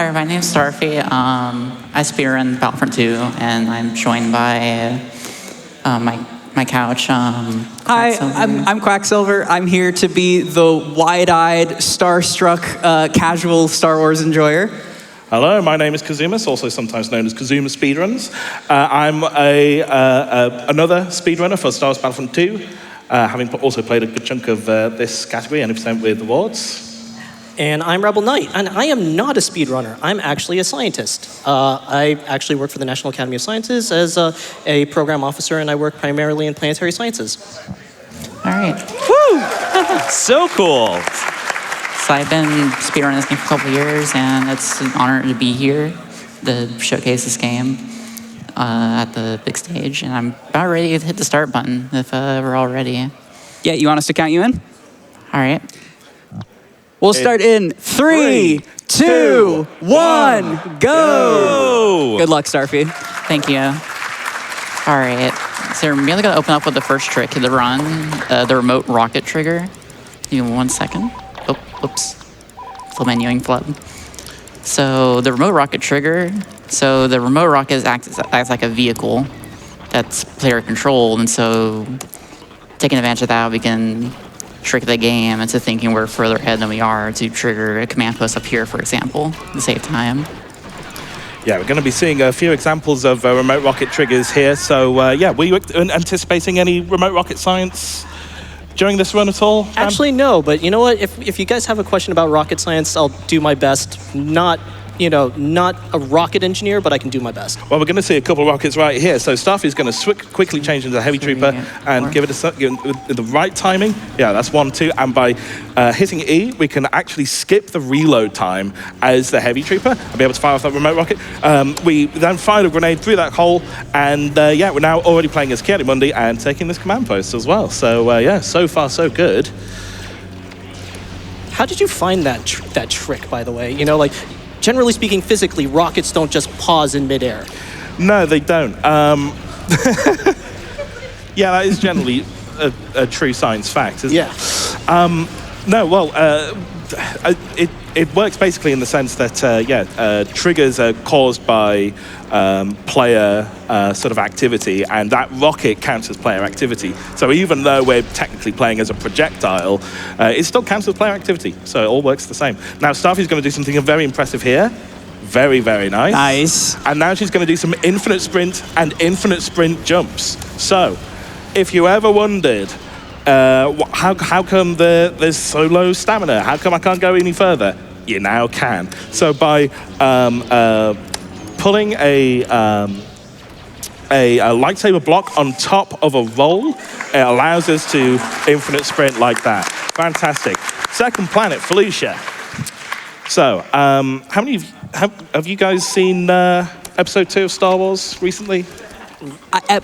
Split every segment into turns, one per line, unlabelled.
Hi, my name's Starfy. I speedrun Battlefront 2, and I'm joined by my couch.
Hi, I'm Quacksilver. I'm here to be the wide-eyed, starstruck, casual Star Wars enjoyer.
Hello, my name is Kazumus, also sometimes known as Kazumus Speedruns. I'm another speedrunner for Star Wars Battlefront 2, having also played a good chunk of this category, 90% with awards.
And I'm Rebel Knight, and I am not a speedrunner. I'm actually a scientist. I actually work for the National Academy of Sciences as a program officer, and I work primarily in planetary sciences.
All right.
Woo! So cool.
So I've been speedrunning this game for a couple of years, and it's an honor to be here to showcase this game at the big stage. And I'm about ready to hit the start button if we're all ready.
Yeah, you want us to count you in?
All right.
We'll start in 3, 2, 1, go! Good luck, Starfy.
Thank you. All right. So we're merely going to open up with the first trick to the run, the remote rocket trigger. Give me 1 second. Oh, oops. Full menuing flood. So the remote rocket trigger. So the remote rocket acts like a vehicle that's player controlled, and so taking advantage of that, we can trick the game into thinking we're further ahead than we are to trigger a command post up here, for example, to save time.
Yeah, we're going to be seeing a few examples of remote rocket triggers here. So, yeah, were you anticipating any remote rocket science during this run at all?
Actually, no, but you know what? If you guys have a question about rocket science, I'll do my best. Not a rocket engineer, but I can do my best.
Well, we're going to see a couple of rockets right here. So Starfy's going to quickly change into a heavy trooper and give it the right timing. Yeah, that's 1, 2. And by hitting E, we can actually skip the reload time as the heavy trooper and be able to fire off that remote rocket. We then fired a grenade through that hole, and yeah, we're now already playing as Kiarimundi and taking this command post as well. So yeah, so far so good.
How did you find that trick, by the way? You know, like, generally speaking, physically, rockets don't just pause in midair.
No, they don't. Yeah, that is generally a true science fact, isn't it? No, well, it works basically in the sense that, triggers are caused by player sort of activity, and that rocket counts as player activity. So even though we're technically playing as a projectile, it still counts as player activity. So it all works the same. Now, Starfy's going to do something very impressive here. Very, very nice.
Nice.
And now she's going to do some infinite sprint and infinite sprint jumps. So, if you ever wondered, how come there's so low stamina? How come I can't go any further? You now can. So by pulling a lightsaber block on top of a roll, it allows us to infinite sprint like that. Fantastic. Second planet, Felicia. So, how many have you guys seen episode 2 of Star Wars recently?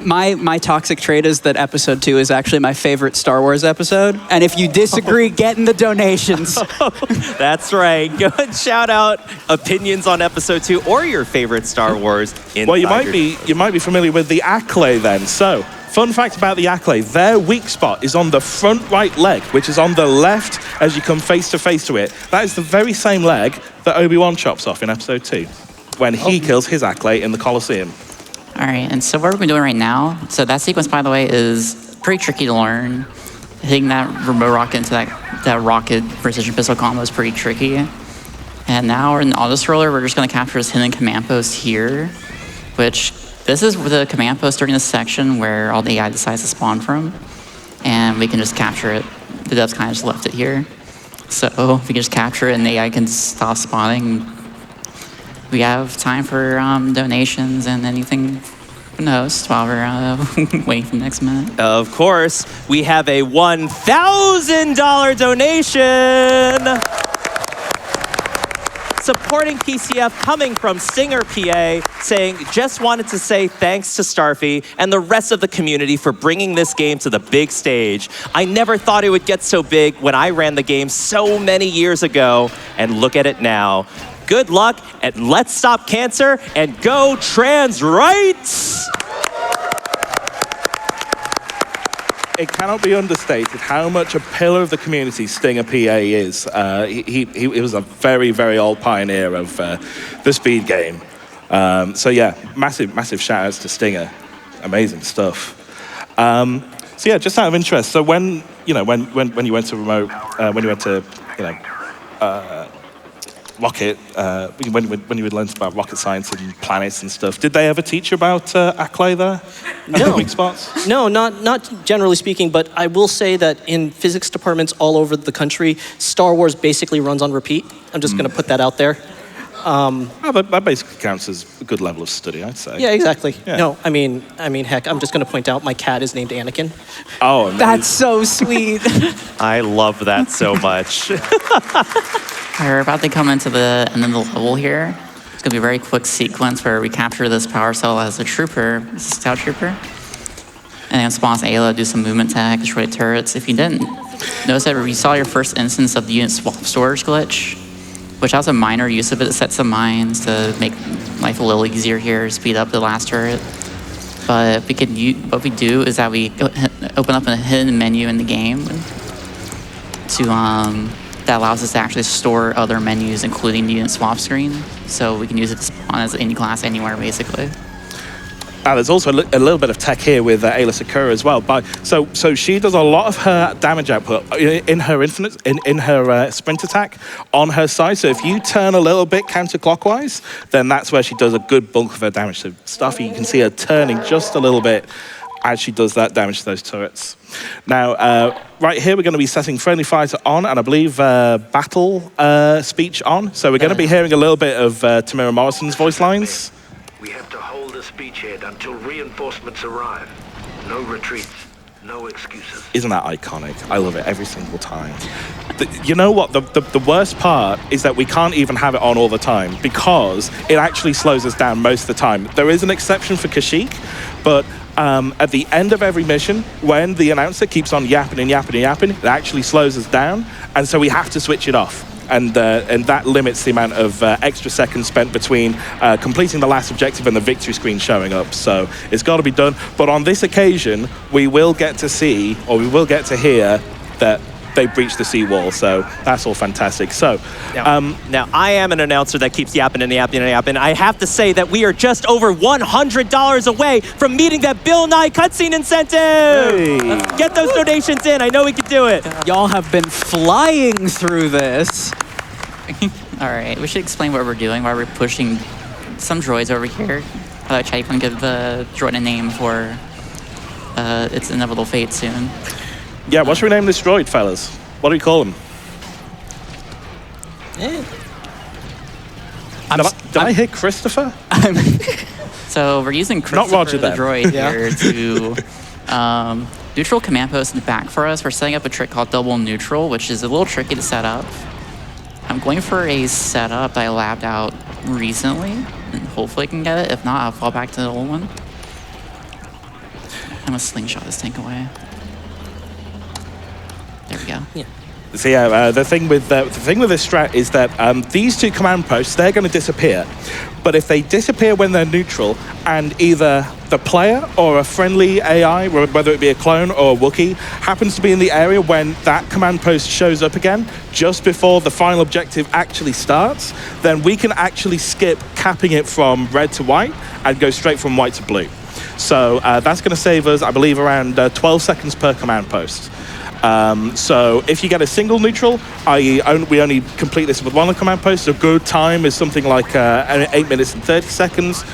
My toxic trait is that episode 2 is actually my favorite Star Wars episode. And if you disagree, get in the donations.
That's right. Go and shout out opinions on episode 2 or your favorite Star Wars.
Well, you might be familiar with the Acklay then. So, fun fact about the Acklay, their weak spot is on the front right leg, which is on the left as you come face to face to it. That is the very same leg that Obi-Wan chops off in episode 2 when he kills his Acklay in the Colosseum.
All right, and so what we're doing right now, so that sequence, by the way, is pretty tricky to learn. Hitting that remote rocket into that rocket precision pistol combo is pretty tricky. And now we're in the auto-scroller, we're just gonna capture this hidden command post here, which this is the command post during this section where all the AI decides to spawn from. And we can just capture it. The devs kind of just left it here. So we can just capture it and the AI can stop spawning. We have time for donations and anything from the host while we're waiting for the next minute.
Of course, we have a $1,000 donation supporting PCF coming from Singer PA, saying, just wanted to say thanks to Starfy and the rest of the community for bringing this game to the big stage. I never thought it would get so big when I ran the game so many years ago, and look at it now. Good luck, and let's stop cancer and go trans rights!
it cannot be understated how much a pillar of the community Stinger PA is. He was a very, very old pioneer of the speed game. So yeah, massive shout outs to Stinger. Amazing stuff. So yeah, just out of interest. So when you went to remote, when you went to rocket, when you had learned about rocket science and planets and stuff, did they ever teach you about Acklay there?
No.
Weak spots?
No, not generally speaking, but I will say that in physics departments all over the country, Star Wars basically runs on repeat. I'm just going to put that out there.
But that basically counts as a good level of study, I'd say.
Yeah, exactly.
Yeah.
No, I mean, heck, I'm just going to point out my cat is named Anakin.
Oh, amazing.
That's so sweet.
I love that so much.
We're about to come into the end of the level here. It's gonna be a very quick sequence where we capture this power cell as a trooper, a scout trooper. And then spawns Ayla, do some movement tag, destroy turrets. If you didn't notice that, we saw your first instance of the unit swap storage glitch, which has a minor use of it. It sets some mines to make life a little easier here, speed up the last turret. But what we do is that we open up a hidden menu in the game that allows us to actually store other menus, including the unit swap screen. So we can use it to spawn as any class anywhere, basically.
There's also a little bit of tech here with Ayla Sakura as well. So she does a lot of her damage output in her in her sprint attack on her side. So if you turn a little bit counterclockwise, then that's where she does a good bulk of her damage. So stuff you can see her turning just a little bit as she does that damage to those turrets. Now, right here, we're going to be setting friendly fire to on, and I believe battle speech on. So we're going to be hearing a little bit of Tamira Morrison's voice lines.
We have to hold the speechhead until reinforcements arrive. No retreats, no excuses.
Isn't that iconic? I love it every single time. You know what? The worst part is that we can't even have it on all the time because it actually slows us down most of the time. There is an exception for Kashyyyk, but at the end of every mission, when the announcer keeps on yapping, it actually slows us down, and so we have to switch it off. And that limits the amount of extra seconds spent between completing the last objective and the victory screen showing up. So it's got to be done. But on this occasion, we will get to see, or we will get to hear, that they breached the seawall. So that's all fantastic. So
now I am an announcer that keeps yapping and yapping and yapping. I have to say that we are just over $100 away from meeting that Bill Nye cutscene incentive.
Hey.
Let's get those donations in. I know we can do it.
Y'all have been flying through this.
All right, we should explain what we're doing, why we're pushing some droids over here. Chad, you want to give the droid a name for its inevitable fate soon?
yeah, what should we name this droid, fellas? What do we call him? Did I hit Christopher?
So we're using
Not Roger,
Christopher the
then.
droid here to neutral command post in the back for us. We're setting up a trick called double neutral, which is a little tricky to set up. I'm going for a setup that I labbed out recently, and hopefully I can get it. If not, I'll fall back to the old one. I'm gonna slingshot this tank away. There we go.
Yeah.
So yeah, the thing with this strat is that these two command posts, they're going to disappear. But if they disappear when they're neutral, and either the player or a friendly AI, whether it be a clone or a Wookiee, happens to be in the area when that command post shows up again, just before the final objective actually starts, then we can actually skip capping it from red to white and go straight from white to blue. So that's going to save us, I believe, around 12 seconds per command post. So if you get a single neutral, i.e. we only complete this with one command post, a good time is something like 8 minutes and 30 seconds.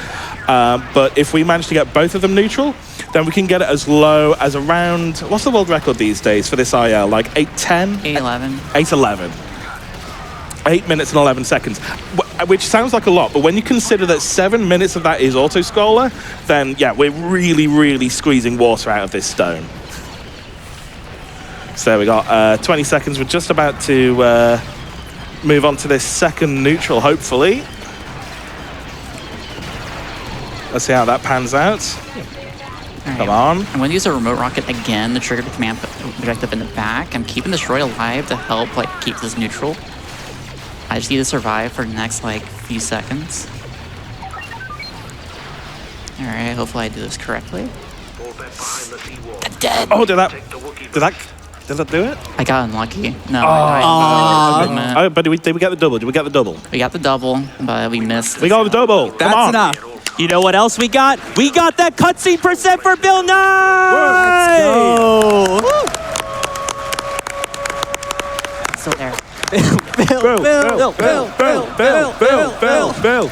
But if we manage to get both of them neutral, then we can get it as low as around, what's the world record these days for this IL? Like 8:10?
8:11.
8:11. 8 minutes and 11 seconds, which sounds like a lot, but when you consider that 7 minutes of that is auto-scroller, then yeah, we're really, really squeezing water out of this stone. So there we got 20 seconds. We're just about to move on to this second neutral, hopefully. Let's see how that pans out.
Right.
Come on.
I'm going to use a remote rocket again to trigger the command objective in the back. I'm keeping this droid alive to help keep this neutral. I just need to survive for the next few seconds. All right, hopefully I do this correctly.
Fall back behind the seawall.
Dead.
Oh, did that do it?
I got unlucky. No.
Oh, but did we get the double? Did we get the double?
We got the double, but we missed.
We got the double. Come
That's
on.
enough.
You know what else we got? We got that cutscene percent for Bill Nye!
Still there.
Bill.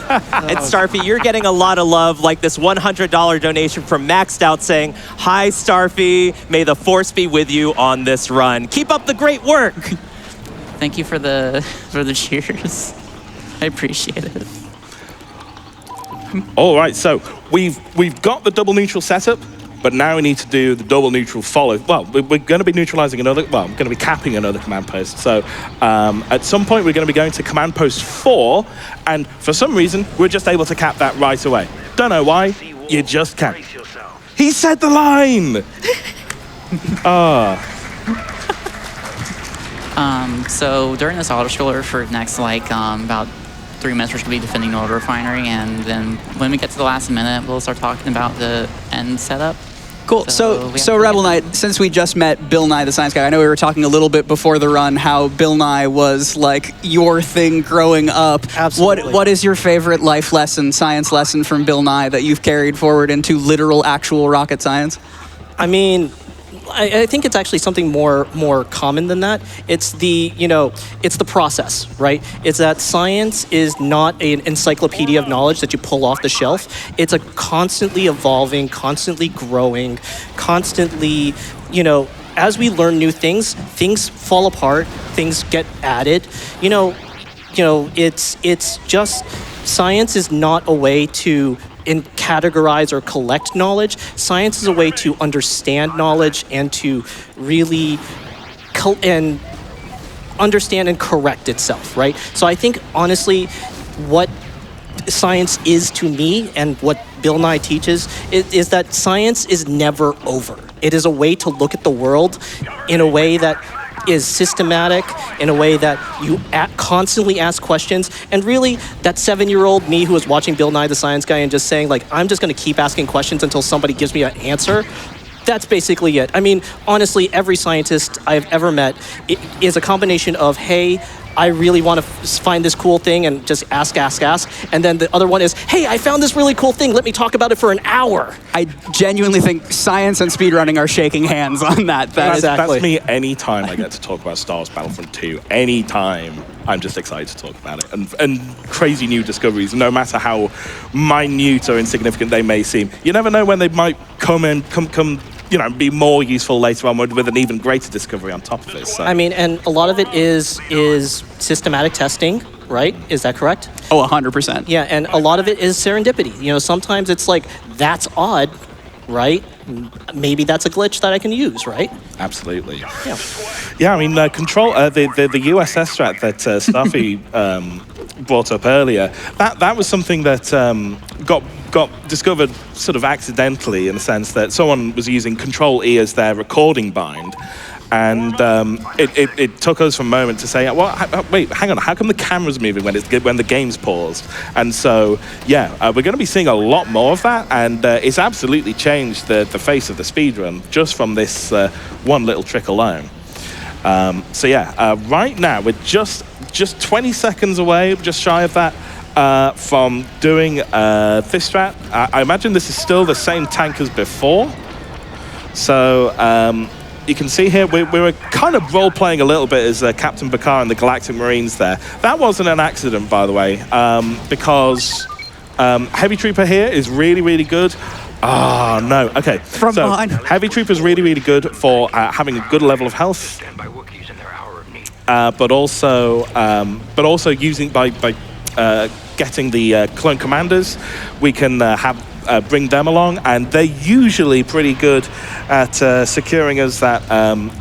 And Starfy, you're getting a lot of love, like this $100 donation from Maxed Out saying, "Hi, Starfy. May the force be with you on this run. Keep up the great work."
Thank you for the cheers. I appreciate it.
All right, so we've got the double neutral setup, but now we need to do the double neutral follow. Well, we're going to be neutralizing another. Well, we're going to be capping another command post. So at some point, we're going to be going to command post 4, and for some reason, we're just able to cap that right away. Don't know why. You just can't.
Brace yourself.
He said the line.
So during this auto-scroller for next, about 3 minutes, we're going to be defending the oil refinery, and then when we get to the last minute, we'll start talking about the end setup.
Cool.
So we
So
have to
Rebel
get-
Knight, since we just met Bill Nye the Science Guy, I know we were talking a little bit before the run how Bill Nye was like your thing growing up.
Absolutely.
What is your favorite life lesson, science lesson from Bill Nye that you've carried forward into literal, actual rocket science?
I mean, I think it's actually something more common than that. It's it's the process, right? It's that science is not an encyclopedia of knowledge that you pull off the shelf. It's a constantly evolving, constantly growing, constantly, as we learn new things fall apart, things get added. It's just science is not a way to categorize or collect knowledge. Science is a way to understand knowledge and to really understand and correct itself, right? So I think, honestly, what science is to me and what Bill Nye teaches is that science is never over. It is a way to look at the world in a way that is systematic, in a way that you constantly ask questions. And really, that 7-year-old me who was watching Bill Nye the Science Guy and just saying, I'm just going to keep asking questions until somebody gives me an answer, that's basically it. I mean, honestly, every scientist I've ever met is a combination of, hey, I really want to find this cool thing and just ask. And then the other one is, hey, I found this really cool thing. Let me talk about it for an hour.
I genuinely think science and speedrunning are shaking hands on that.
That's me anytime I get to talk about Star Wars Battlefront 2. Anytime I'm just excited to talk about it. And crazy new discoveries, no matter how minute or insignificant they may seem. You never know when they might come be more useful later on with an even greater discovery on top of it. So.
I mean, and a lot of it is systematic testing, right? Is that correct?
Oh, 100%.
Yeah, and a lot of it is serendipity. Sometimes it's like, that's odd, right? Maybe that's a glitch that I can use, right?
Absolutely.
Yeah.
Yeah, I mean, the USS strat that Starfy brought up earlier, that was something that got discovered sort of accidentally, in the sense that someone was using Control-E as their recording bind. And it took us for a moment to say, well, wait, hang on, how come the camera's moving when the game's paused? And so, we're going to be seeing a lot more of that, and it's absolutely changed the face of the speedrun just from this one little trick alone. Right now, we're just 20 seconds away, just shy of that, from doing this strat. I imagine this is still the same tank as before. So, you can see here, we were kind of role-playing a little bit as Captain Bakar and the Galactic Marines there. That wasn't an accident, by the way, because Heavy Trooper here is really, really good. Oh, no. Okay.
From behind.
Heavy Trooper is really, really good for having a good level of health.
Stand by Wookiees in their hour of need.
But also using by getting the clone commanders, we can bring them along, and they're usually pretty good at securing us that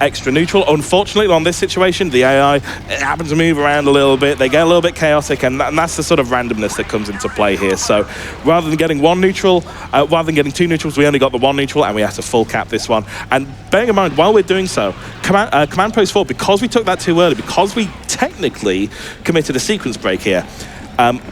extra neutral. Unfortunately, on this situation, the AI happens to move around a little bit. They get a little bit chaotic, and that's the sort of randomness that comes into play here. So rather than getting one neutral, rather than getting two neutrals, we only got the one neutral, and we have to full cap this one. And bearing in mind, while we're doing so, Command Post 4, because we took that too early, because we technically committed a sequence break here,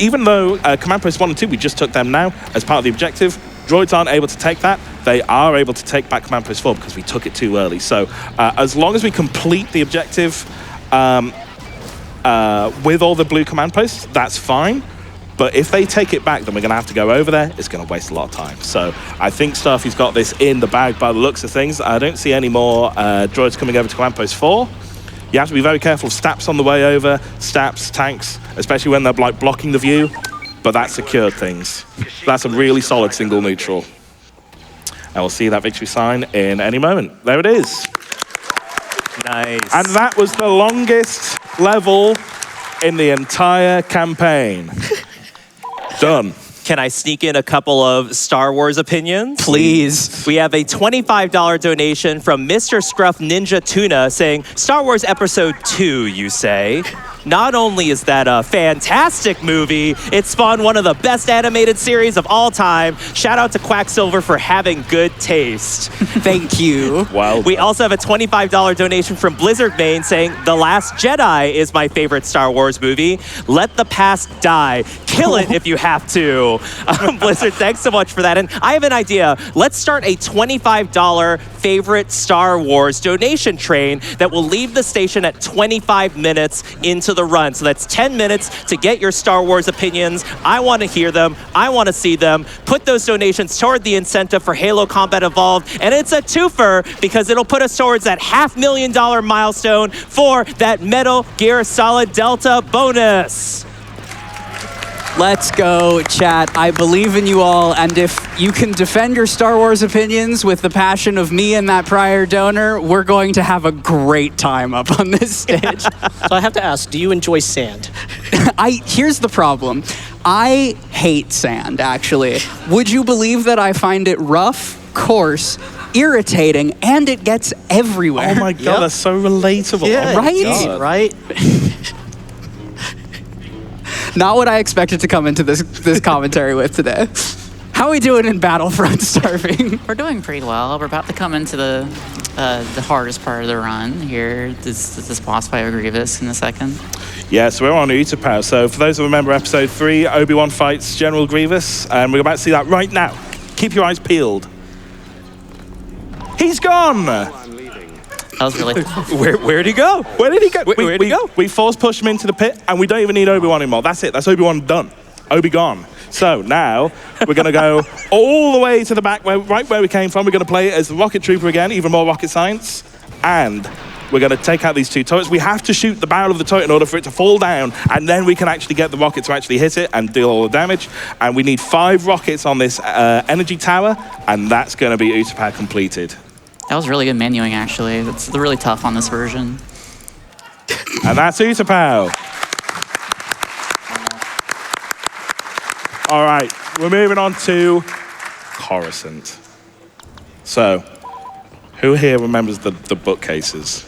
even though Command Post 1 and 2, we just took them now as part of the objective, droids aren't able to take that. they are able to take back Command Post 4 because we took it too early. So as long as we complete the objective with all the blue command posts, that's fine. But if they take it back, then we're going to have to go over there. It's going to waste a lot of time. So I think Starfy's got this in the bag by the looks of things. I don't see any more droids coming over to Command Post 4. You have to be very careful of Staps on the way over, Staps, tanks, especially when they're like blocking the view. But that secured things. That's a really solid single neutral. And we'll see that victory sign in any moment. There it is.
Nice.
And that was the longest level in the entire campaign. Done.
Can I sneak in a couple of Star Wars opinions?
Please.
We have a $25 donation from Mr. Scruff Ninja Tuna saying, Star Wars Episode 2, you say? Not only is that a fantastic movie, it spawned one of the best animated series of all time. Shout out to Quacksilver for having good taste.
Thank you.
Wow.
We also have a $25 donation from Blizzard Main saying, The Last Jedi is my favorite Star Wars movie. Let the past die. Kill it if you have to. Blizzard, thanks so much for that. And I have an idea. Let's start a $25 favorite Star Wars donation train that will leave the station at 25 minutes into the run. So that's 10 minutes to get your Star Wars opinions. I want to hear them. I want to see them. Put those donations toward the incentive for Halo Combat Evolved. And it's a twofer because it'll put us towards that $500,000 milestone for that Metal Gear Solid Delta bonus.
Let's go, chat. I believe in you all, and if you can defend your Star Wars opinions with the passion of me and that prior donor, we're going to have a great time up on this stage.
So I have to ask, do you enjoy sand?
Here's the problem. I hate sand, actually. Would you believe that I find it rough, coarse, irritating, and it gets everywhere?
Oh my God, that's so relatable.
Yeah,
oh my
right?
God.
Right?
Not what I expected to come into this commentary with today. How are we doing in Battlefront, Starving?
We're doing pretty well. We're about to come into the hardest part of the run here. This boss fight with Grievous in a second.
Yeah, so we're on Utapau. So for those who remember episode 3, Obi-Wan fights General Grievous, and we're about to see that right now. Keep your eyes peeled. He's gone!
That was really
Where'd he go?
Where did he go?
Where'd he go?
We force push him into the pit, and we don't even need Obi-Wan anymore. That's it. That's Obi-Wan done. Obi gone. So now we're going to go all the way to the back, right where we came from. We're going to play as the Rocket Trooper again, even more rocket science. And we're going to take out these 2 turrets. We have to shoot the barrel of the turret in order for it to fall down, and then we can actually get the rocket to actually hit it and deal all the damage. And we need 5 rockets on this energy tower, and that's going to be Utapau completed.
that was really good menuing actually. It's really tough on this version.
And that's Utapau. All right, we're moving on to Coruscant. So, who here remembers the bookcases?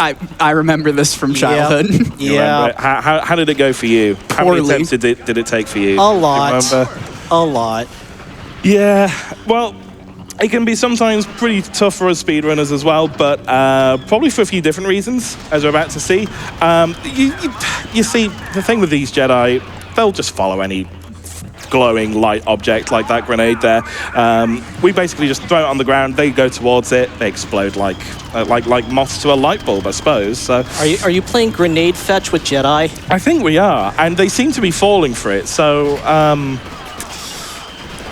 I remember this from childhood.
You
Yeah.
remember? How did it go for you? How many
Poorly.
attempts did it take for you?
A
Do you
lot.
remember?
A lot.
Yeah, well, it can be sometimes pretty tough for us speedrunners as well, but probably for a few different reasons, as we're about to see. You see, the thing with these Jedi, they'll just follow any glowing light object like that grenade there. We basically just throw it on the ground, they go towards it, they explode like moths to a light bulb, I suppose. So
Are you playing grenade fetch with Jedi?
I think we are, and they seem to be falling for it. So,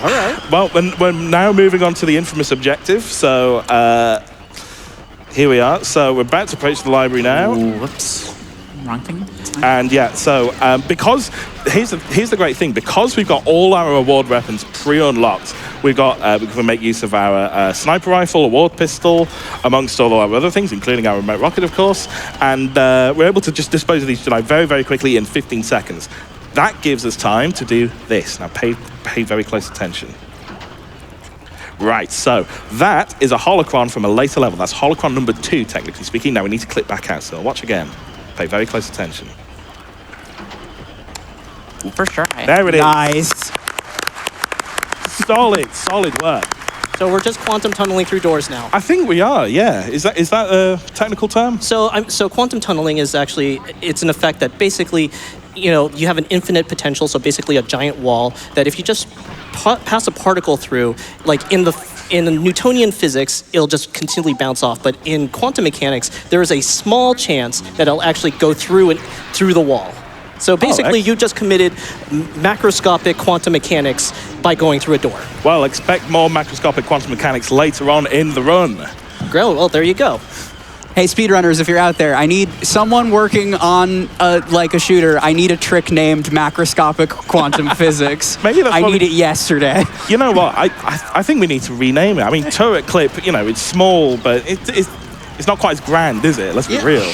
All right.
well, we're now moving on to the infamous objective. So here we are. So we're about to approach the library now.
Ooh, whoops. Wrong thing.
And yeah, so because here's the great thing, because we've got all our award weapons pre-unlocked, we can make use of our sniper rifle, award pistol, amongst all of our other things, including our remote rocket, of course. And we're able to just dispose of these Jedi very, very quickly in 15 seconds. That gives us time to do this. Now pay very close attention. Right, so that is a holocron from a later level. That's holocron number 2, technically speaking. Now we need to click back out, so watch again. Pay very close attention.
First try.
There it is.
Nice.
Solid work.
So we're just quantum tunneling through doors now.
I think we are, yeah. Is that a technical term?
So quantum tunneling is actually, it's an effect that basically, you have an infinite potential, so basically a giant wall that if you just pass a particle through, like in the in Newtonian physics, it'll just continually bounce off. But in quantum mechanics, there is a small chance that it'll actually go through the wall. So basically, you just committed macroscopic quantum mechanics by going through a door.
Well, expect more macroscopic quantum mechanics later on in the run.
Great. Well, there you go.
Hey, speedrunners, if you're out there, I need someone working on a shooter. I need a trick named macroscopic quantum physics.
Maybe that's
I
what
need it yesterday.
You know what? I think we need to rename it. I mean, turret clip, you know, it's small, but it's not quite as grand, is it? Let's be real.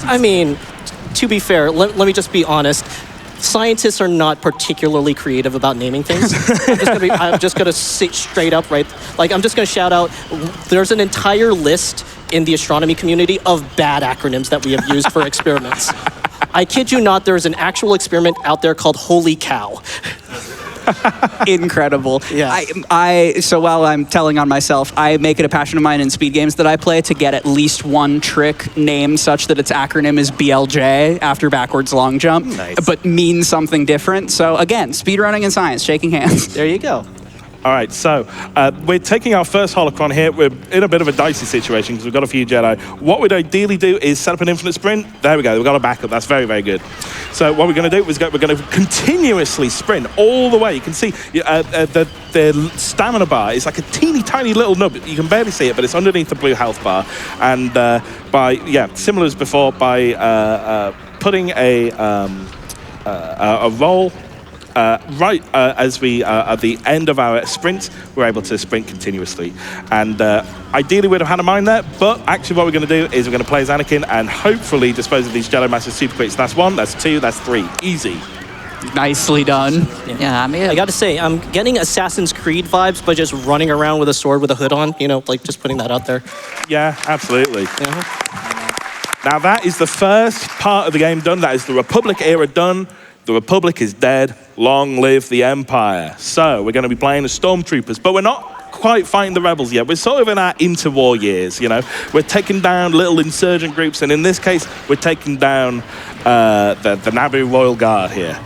I mean, to be fair, let me just be honest. Scientists are not particularly creative about naming things. I'm just gonna say straight up, right? Like, I'm just gonna shout out, there's an entire list in the astronomy community of bad acronyms that we have used for experiments. I kid you not, there's an actual experiment out there called Holy Cow.
Incredible.
Yeah.
So while I'm telling on myself, I make it a passion of mine in speed games that I play to get at least one trick named such that its acronym is BLJ after backwards long jump, but means something different. So again, speedrunning and science, shaking hands.
There you go.
All right, so we're taking our first holocron here. We're in a bit of a dicey situation because we've got a few Jedi. What we'd ideally do is set up an infinite sprint. There we go. We've got a backup. That's very, very good. So what we're going to do is we're going to continuously sprint all the way. You can see the stamina bar is like a teeny tiny little nub. You can barely see it, but it's underneath the blue health bar. And similar as before, by putting a roll as we at the end of our sprint, we're able to sprint continuously. And ideally we'd have had a mine there, but actually what we're going to do is we're going to play as Anakin and hopefully dispose of these Jedi Masters super quick. So that's 1, that's 2, that's 3. Easy.
Nicely done.
Yeah, I mean,
I got to say, I'm getting Assassin's Creed vibes by just running around with a sword with a hood on, you know, like just putting that out there.
Yeah, absolutely. Now that is the first part of the game done. That is the Republic era done. The Republic is dead. Long live the Empire. So we're going to be playing as Stormtroopers, but we're not quite fighting the rebels yet. We're sort of in our interwar years, you know. We're taking down little insurgent groups, and in this case, we're taking down the Naboo Royal Guard here.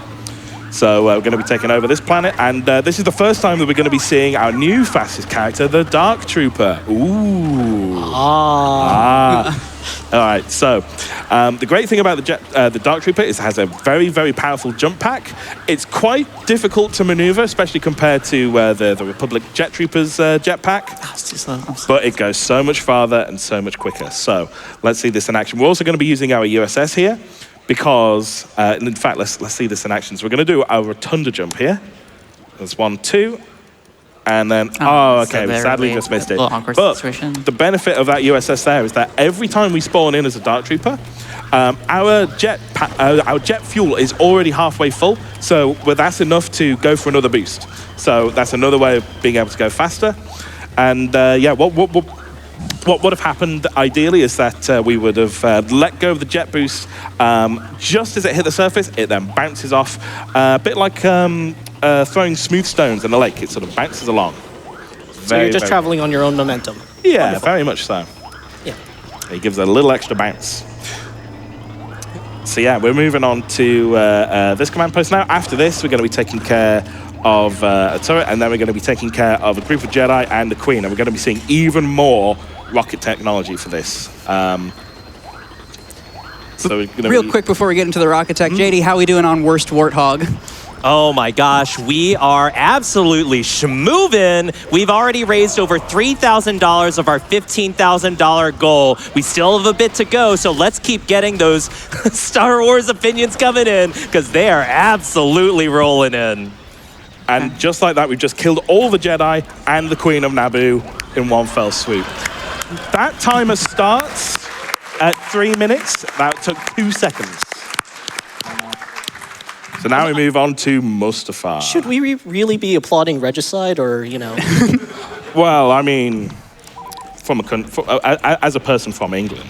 So we're going to be taking over this planet, and this is the first time that we're going to be seeing our new fastest character, the Dark Trooper. Ooh. All right, so the great thing about the Dark Trooper is it has a very, very powerful jump pack. It's quite difficult to maneuver, especially compared to the Republic Jet Trooper's jetpack.
it's too slow.
But it goes so much farther and so much quicker. So let's see this in action. We're also going to be using our USS here because, in fact, let's see this in action. So we're going to do our Rotunda jump here. There's 1, 2. And then, okay, we sadly just missed it. But the benefit of that USS there is that every time we spawn in as a Dark Trooper, our jet fuel is already halfway full, so that's enough to go for another boost. So that's another way of being able to go faster. And what would have happened ideally is that we would have let go of the jet boost just as it hit the surface. It then bounces off, a bit like throwing smooth stones in the lake. It sort of bounces along.
So you're just traveling on your own momentum.
Yeah,
Wonderful.
very much so.
Yeah.
It gives it a little extra bounce. So yeah, we're moving on to this command post now. After this, we're going to be taking care of a turret, and then we're going to be taking care of a group of Jedi and the Queen, and we're going to be seeing even more rocket technology for this. So
Real quick before we get into the rocket tech, JD, how we doing on worst warthog?
Oh my gosh, we are absolutely schmoovin'. We've already raised over $3,000 of our $15,000 goal. We still have a bit to go, so let's keep getting those Star Wars opinions coming in, because they are absolutely rolling in.
And just like that, we've just killed all the Jedi and the Queen of Naboo in one fell swoop. That timer starts at 3 minutes. That took 2 seconds. So now we move on to Mustafar.
Should we really be applauding regicide, or, you know?
Well, I mean, as a person from England,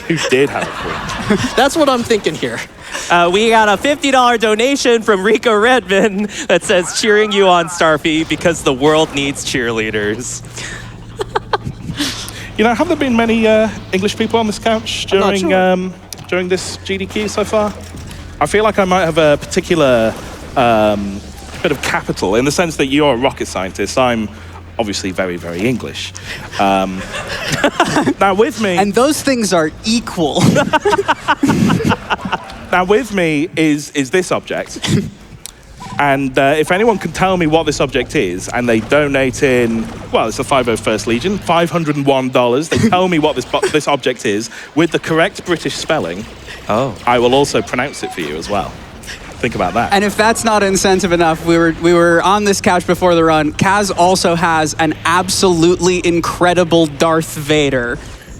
who did have a queen.
That's what I'm thinking here.
We got a $50 donation from Rico Redman that says, cheering you on, Starfy, because the world needs cheerleaders.
You know, have there been many English people on this couch during this GDQ so far? I feel like I might have a particular bit of capital in the sense that you're a rocket scientist. I'm obviously very, very English. Now with me...
And those things are equal.
Now with me is this object. And if anyone can tell me what this object is, and they donate in, well, it's the 501st Legion, $501. They tell me what this object is with the correct British spelling. I will also pronounce it for you as well. Think about that.
And if that's not incentive enough, we were on this couch before the run. Kaz also has an absolutely incredible Darth Vader,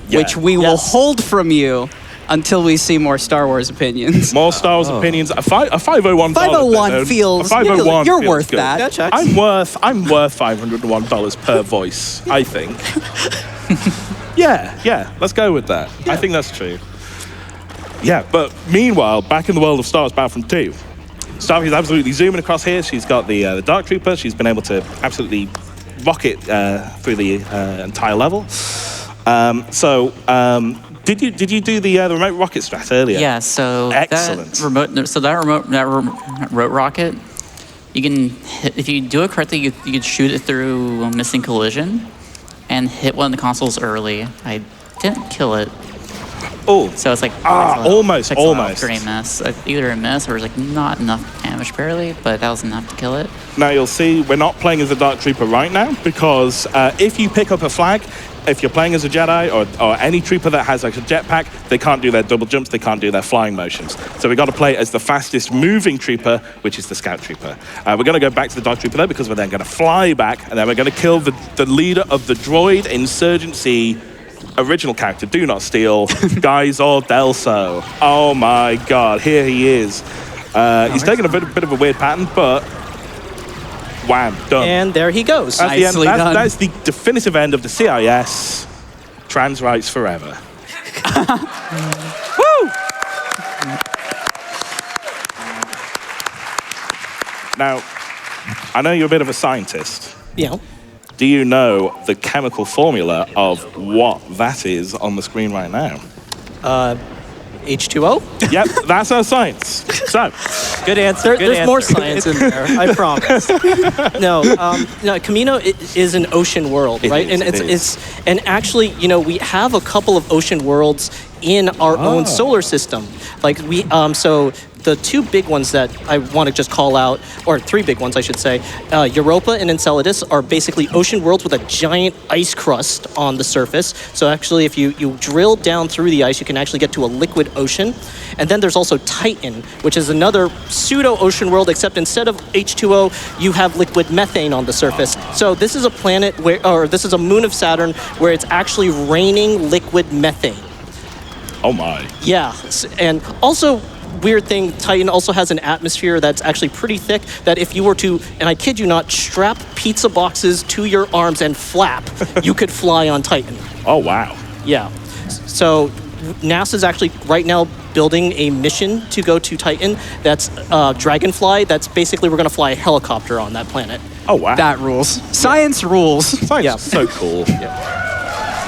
which we will hold from you until we see more Star Wars opinions.
More Star Wars opinions. A 501.
501 feels.
501
you're
feels
worth
good.
that.
That checks.
I'm worth $501 per voice, I think. Yeah, let's go with that. Yeah. I think that's true. Yeah, but meanwhile, back in the world of Star Wars Battlefront 2, Starfy's absolutely zooming across here. She's got the Dark Trooper. She's been able to absolutely rocket through the entire level. Did you do the remote rocket strat earlier?
Yeah, so
excellent.
That remote rocket, you can hit, if you do it correctly, you can shoot it through a missing collision and hit one of the consoles early. I didn't kill it.
Oh,
so it's like
almost.
Grenade miss. Either a miss or it's like not enough damage barely, but that was enough to kill it.
Now you'll see we're not playing as a Dark Trooper right now because if you pick up a flag, if you're playing as a Jedi or any trooper that has like a jetpack, they can't do their double jumps, they can't do their flying motions. So we've got to play as the fastest moving trooper, which is the Scout Trooper. We're going to go back to the Dark Trooper though because we're then going to fly back and then we're going to kill the leader of the droid insurgency original character, Do Not Steal, Geisor Delso. Oh my God, here he is. He's taking a bit of a weird pattern, but wham, done.
And there he goes.
That's that's the definitive end of the CIS. Trans rights forever. Woo! Now, I know you're a bit of a scientist.
Yeah.
Do you know the chemical formula of what that is on the screen right now?
H2O?
Yep, that's our science. So,
good answer.
There's more science in there, I promise. No, Camino is an ocean world, right? And actually, we have a couple of ocean worlds in our own solar system. Like so the two big ones that I want to just call out, or three big ones I should say, Europa and Enceladus are basically ocean worlds with a giant ice crust on the surface. So actually if you drill down through the ice, you can actually get to a liquid ocean. And then there's also Titan, which is another pseudo ocean world, except instead of H2O, you have liquid methane on the surface. So this is a planet this is a moon of Saturn where it's actually raining liquid methane.
Oh my.
Yeah, and also weird thing, Titan also has an atmosphere that's actually pretty thick that if you were to, and I kid you not, strap pizza boxes to your arms and flap, you could fly on Titan.
Oh, wow.
Yeah. So NASA's actually right now building a mission to go to Titan that's Dragonfly. That's basically we're going to fly a helicopter on that planet.
Oh, wow.
That rules. Science rules.
Science is so cool.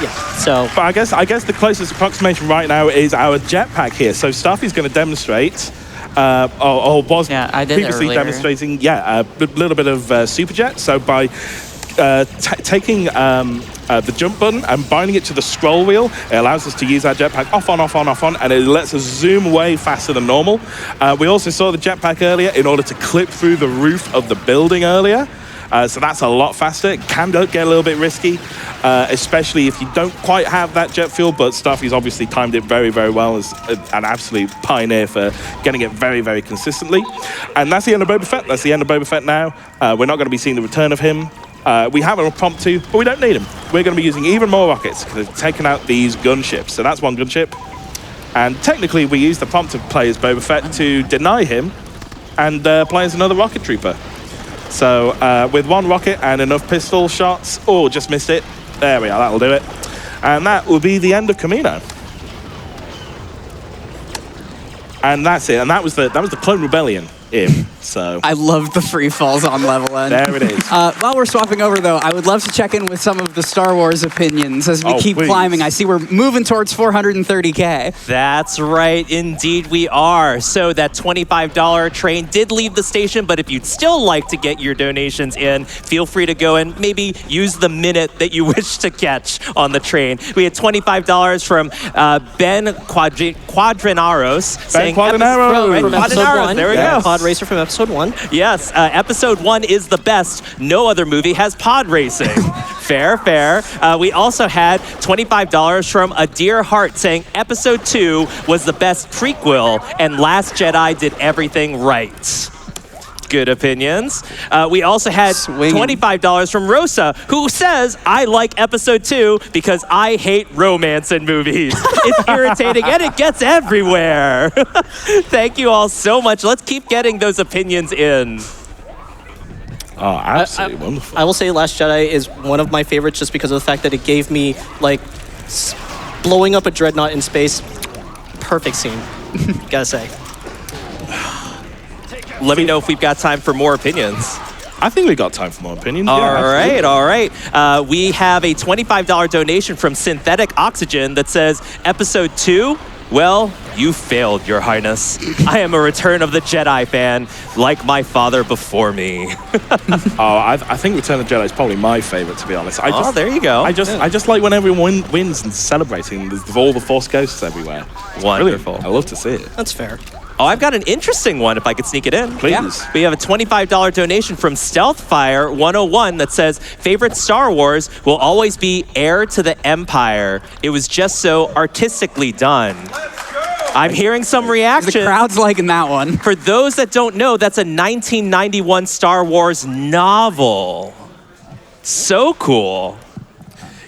Yeah, so...
But I guess the closest approximation right now is our jetpack here. So Starfy's going to demonstrate, or was previously demonstrating, a little bit of superjet. So by taking the jump button and binding it to the scroll wheel, it allows us to use our jetpack off, on, off, on, off, on, and it lets us zoom way faster than normal. We also saw the jetpack earlier in order to clip through the roof of the building earlier. So that's a lot faster. It can get a little bit risky, especially if you don't quite have that jet fuel, but Starfy's obviously timed it very, very well as an absolute pioneer for getting it very, very consistently. And that's the end of Boba Fett. That's the end of Boba Fett now. We're not going to be seeing the return of him. We have a prompt to, but we don't need him. We're going to be using even more rockets because they've taken out these gunships. So that's one gunship. And technically, we use the prompt to play as Boba Fett to deny him and play as another rocket trooper. So with one rocket and enough pistol shots, just missed it. There we are, that'll do it. And that will be the end of Camino. And that's it. And that was the Clone Rebellion. So
I love the free falls on level end.
there it is.
While we're swapping over, though, I would love to check in with some of the Star Wars opinions as we keep
please.
climbing. I see we're moving towards 430K.
That's right, indeed we are. So that $25 train did leave the station, but if you'd still like to get your donations in, feel free to go and maybe use the minute that you wish to catch on the train. We had $25 from Ben Quadranaros. saying
Quadranaros.
From episode
Quadranaros,
1.
there we
Yes.
go.
Pod Racer from episode 1.
Yes, episode 1 is the best. No other movie has pod racing. Fair, fair. We also had $25 from A Dear Heart saying episode 2 was the best prequel and Last Jedi did everything right. Good opinions. We also had
Swinging.
$25 from Rosa, who says, I like episode 2 because I hate romance in movies. It's irritating and it gets everywhere. Thank you all so much. Let's keep getting those opinions in.
Oh, absolutely wonderful.
I will say Last Jedi is one of my favorites just because of the fact that it gave me, like, blowing up a dreadnought in space. Perfect scene, gotta say.
Let me know if we've got time for more opinions.
I think we got time for more opinions.
All
Yeah, absolutely.
right, all right. We have a $25 donation from Synthetic Oxygen that says, episode 2, well, you failed, Your Highness. I am a Return of the Jedi fan, like my father before me.
I think Return of the Jedi is probably my favorite, to be honest.
There you go.
I just like when everyone wins and celebrating with all the Force ghosts everywhere. It's
Wonderful.
brilliant. I love to see it.
That's fair.
Oh, I've got an interesting one if I could sneak it in.
Please.
Yeah. We have a $25 donation from Stealthfire 101 that says, favorite Star Wars will always be Heir to the Empire. It was just so artistically done. I'm hearing some reaction.
The crowd's liking that one.
For those that don't know, that's a 1991 Star Wars novel. So cool.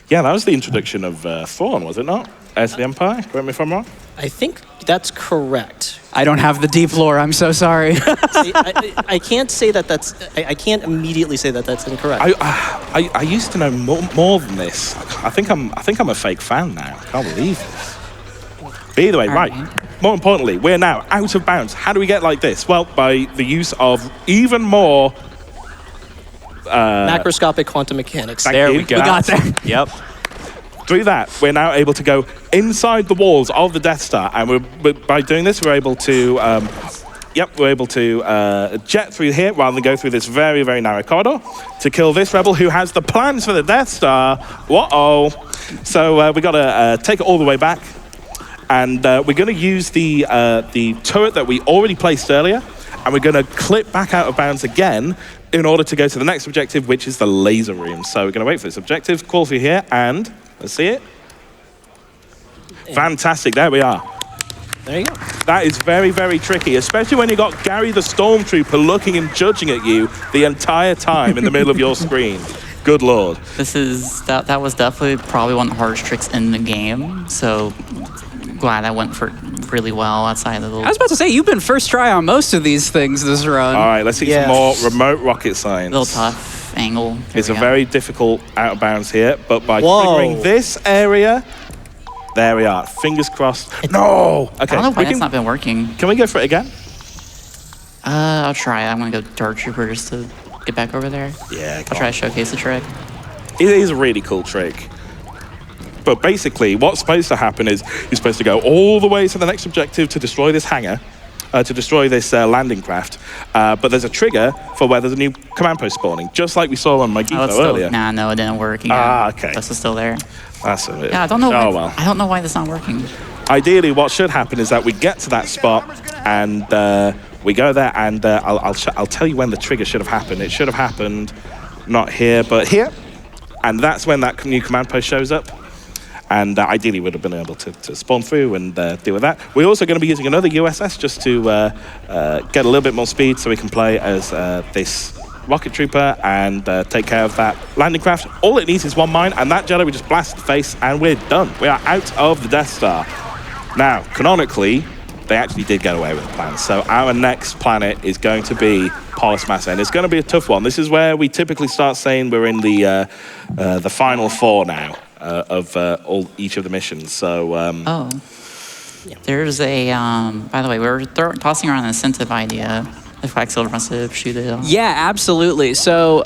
Yeah, that was the introduction of Thrawn, was it not? Heir to the Empire? Correct me if I'm wrong.
I think that's correct.
I don't have the deep lore. I'm so sorry.
See, I can't say that that's... I can't immediately say that that's incorrect.
I used to know more than this. I think I'm a fake fan now. I can't believe this. But either way, right. More importantly, we're now out of bounds. How do we get like this? Well, by the use of even more...
Macroscopic quantum mechanics.
Thank
There
you.
we go.
We got there.
Yep.
Through that, we're now able to go inside the walls of the Death Star, and by doing this, we're able to, jet through here rather than go through this very, very narrow corridor to kill this rebel who has the plans for the Death Star. Whoa! So we got to take it all the way back, and we're going to use the turret that we already placed earlier, and we're going to clip back out of bounds again in order to go to the next objective, which is the laser room. So we're going to wait for this objective, call through here, and let's see it. Fantastic, there we are.
There you go.
That is very, very tricky, especially when you got Gary the Stormtrooper looking and judging at you the entire time in the middle of your screen. Good Lord.
That was definitely probably one of the hardest tricks in the game. So glad that went for really well outside of the
I was about to say, you've been first try on most of these things this run.
All right, let's see some more remote rocket science.
little tough angle. There
It's a
we go.
very difficult out of bounds here, but by
Whoa.
triggering this area, there we are. Fingers crossed. No! Okay,
I don't know why
we
it's not been working.
can we go for it again?
I'll try. I'm gonna go Dark Trooper just to get back over there.
Yeah,
I'll try to showcase the trick.
It is a really cool trick. But basically, what's supposed to happen is you're supposed to go all the way to the next objective to destroy this hangar, to destroy this landing craft. But there's a trigger for where there's a new command post spawning, just like we saw on my
Oh, it's
Gizmo
still,
earlier.
nah, no, it didn't work. Again.
Okay.
That's still there.
That's a bit.
Yeah, I don't know.
Oh,
why,
well.
I don't know why that's not working.
Ideally, what should happen is that we get to that spot and we go there, and I'll tell you when the trigger should have happened. It should have happened not here, but here. And that's when that new command post shows up. And ideally, would have been able to spawn through and deal with that. We're also going to be using another USS just to get a little bit more speed so we can play as this rocket trooper and take care of that landing craft. All it needs is one mine, and that Jedi we just blast the face, and we're done. We are out of the Death Star. Now, canonically, they actually did get away with the plan. So our next planet is going to be Polis Massa, and it's going to be a tough one. This is where we typically start saying we're in the final four now. Of each of the missions. So,
There's a, by the way, we were tossing around an incentive idea. if Quacksilver wants to shoot it off.
Yeah, absolutely. So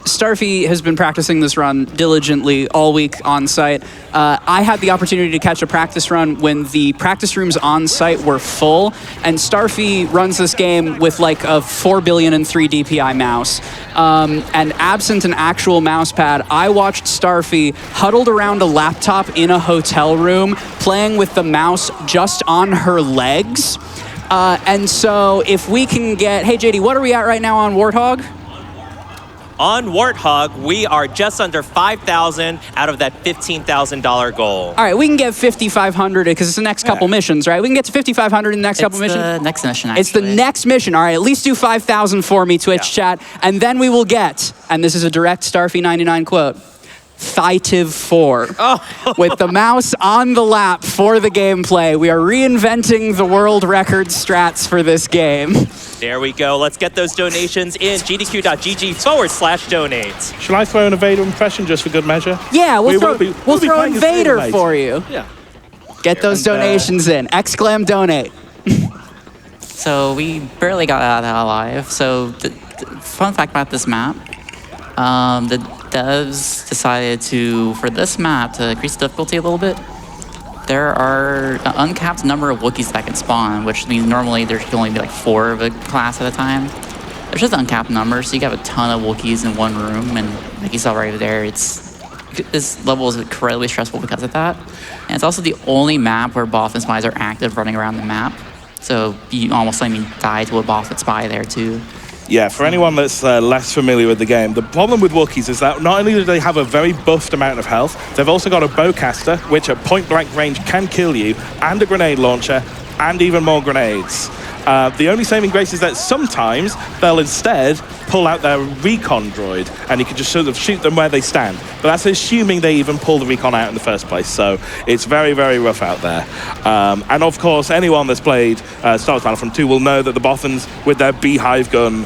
Starfy has been practicing this run diligently all week on site. I had the opportunity to catch a practice run when the practice rooms on site were full, and Starfy runs this game with like a 4 billion and 3 DPI mouse. And absent an actual mouse pad, I watched Starfy huddled around a laptop in a hotel room, playing with the mouse just on her legs. And so if we can get, hey JD, what are we at right now on Warthog?
On Warthog, we are just under 5,000 out of that $15,000 goal.
All right, we can get 5,500 because it's the next couple missions, right? We can get to 5,500 in the next couple missions.
It's the next mission, actually.
It's the next mission. All right, at least do 5,000 for me, Twitch chat. And then we will get, and this is a direct Starfy99 quote, Thightiv 4. With the mouse on the lap for the gameplay. We are reinventing the world record strats for this game.
There we go. Let's get those donations in gdq.gg/donate.
Shall I throw in a Vader impression just for good measure?
Yeah, we'll throw
be
in
playing as
Vader
mate.
for you.
Yeah.
Get those donations in. Exclam donate.
So we barely got out of that alive. So the fun fact about this map, the devs decided to, for this map, to increase the difficulty a little bit. There are an uncapped number of Wookiees that can spawn, which means normally there should only be like 4 of a class at a time. There's just an uncapped number, so you have a ton of Wookiees in one room, and like you saw right there, this level is incredibly stressful because of that. And it's also the only map where Boffin spies are active running around the map. So you almost die to a Boffin spy there too.
Yeah, for anyone that's less familiar with the game, the problem with Wookiees is that not only do they have a very buffed amount of health, they've also got a bowcaster, which at point-blank range can kill you, and a grenade launcher, and even more grenades. The only saving grace is that sometimes they'll instead pull out their recon droid, and you can just sort of shoot them where they stand. But that's assuming they even pull the recon out in the first place, so it's very, very rough out there. And of course, anyone that's played Star Wars Battlefront 2 will know that the Boffins with their beehive gun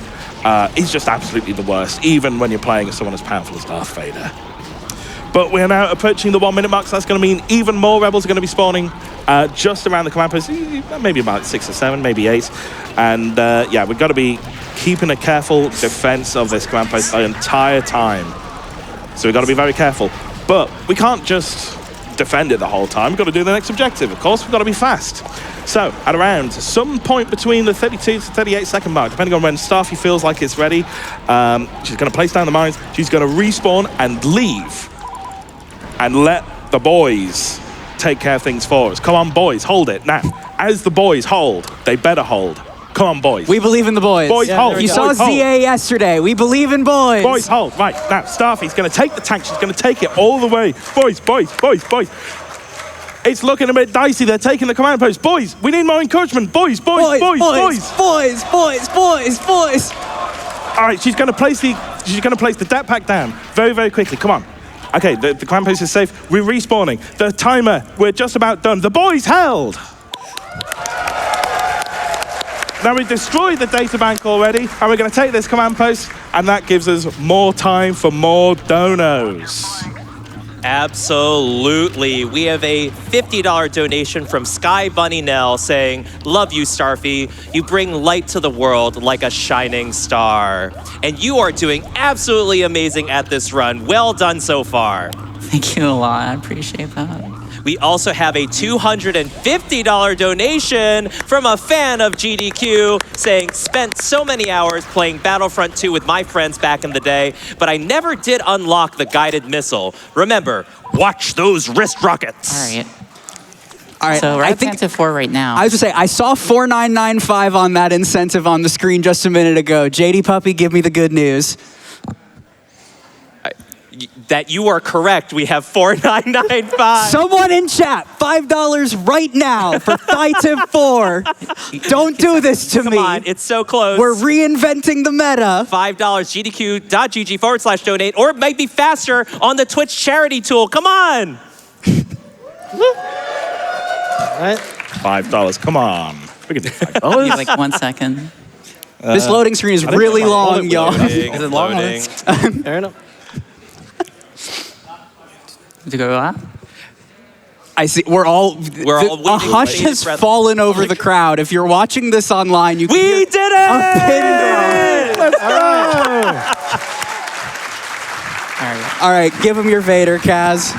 is just absolutely the worst, even when you're playing as someone as powerful as Darth Vader. But we're now approaching the 1 minute mark, so that's going to mean even more rebels are going to be spawning just around the command post, maybe about 6 or 7, maybe 8. And yeah, we've got to be keeping a careful defense of this command post the entire time. So we've got to be very careful. But we can't just defend it the whole time. We've got to do the next objective. Of course, we've got to be fast. So at around some point between the 32 to 38 second mark, depending on when Starfy feels like it's ready, she's going to place down the mines. She's going to respawn and leave. And let the boys take care of things for us. Come on, boys, hold it. Now, as the boys hold, they better hold. Come on, boys.
We believe in the boys.
Boys, hold.
You saw
Boys,
ZA
hold.
yesterday. We believe in boys.
Boys, hold. Right, now, Starfy's going to take the tank. She's going to take it all the way. Boys, boys, boys, boys. It's looking a bit dicey. They're taking the command post. Boys, we need more encouragement. Boys, boys, boys, boys.
Boys, boys, boys, boys.
All right, she's going to place the dat pack down very, very quickly. Come on. Okay, the command post is safe. We're respawning. The timer, we're just about done. The boys held. Now we've destroyed the data bank already, and we're going to take this command post, and that gives us more time for more donos.
Absolutely. We have a $50 donation from Sky Bunny Nell saying, "Love you, Starfy. You bring light to the world like a shining star. And you are doing absolutely amazing at this run. Well done so far."
Thank you a lot. I appreciate that.
We also have a $250 donation from a fan of GDQ saying, "Spent so many hours playing Battlefront 2 with my friends back in the day, but I never did unlock the guided missile. Remember, watch those wrist rockets."
All right. So we're at incentive 4 right now.
I was going to say, I saw 4995 on that incentive on the screen just a minute ago. JD Puppy, give me the good news.
That you are correct. We have 4995.
Someone in chat, $5 right now for Thightiv 4. Don't do this to me.
Come on, it's so close.
We're reinventing the meta.
$5, gdq.gg/donate, or it might be faster on the Twitch charity tool. Come on.
Right?
$5, come on. We can do $5.
Give like 1 second.
This loading screen is really long, y'all.
Is it loading?
Fair enough.
To go up?
I see. We're all.
We're all
a
waiting
hush
with
has
bated breath.
fallen over the crowd. If you're watching this online, you can
We
hear
did
a
it!
pin drop.
Let's go!
All right, give him your Vader, Kaz.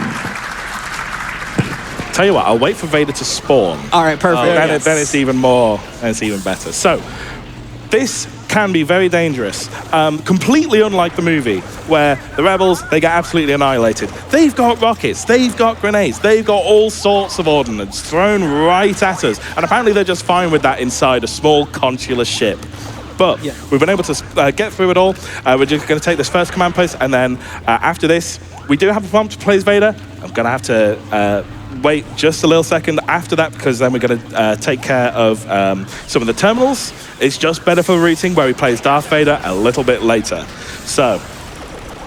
Tell you what, I'll wait for Vader to spawn.
All right, perfect.
Then it's even more, and it's even better. So, this can be very dangerous. Completely unlike the movie, where the rebels, they get absolutely annihilated. They've got rockets, they've got grenades, they've got all sorts of ordnance thrown right at us. And apparently they're just fine with that inside a small consular ship. But we've been able to get through it all. We're just going to take this first command post, and then after this, we do have a prompt to play as Vader. I'm going to have to wait just a little second after that, because then we're going to take care of some of the terminals. It's just better for routing, where he plays Darth Vader a little bit later. So,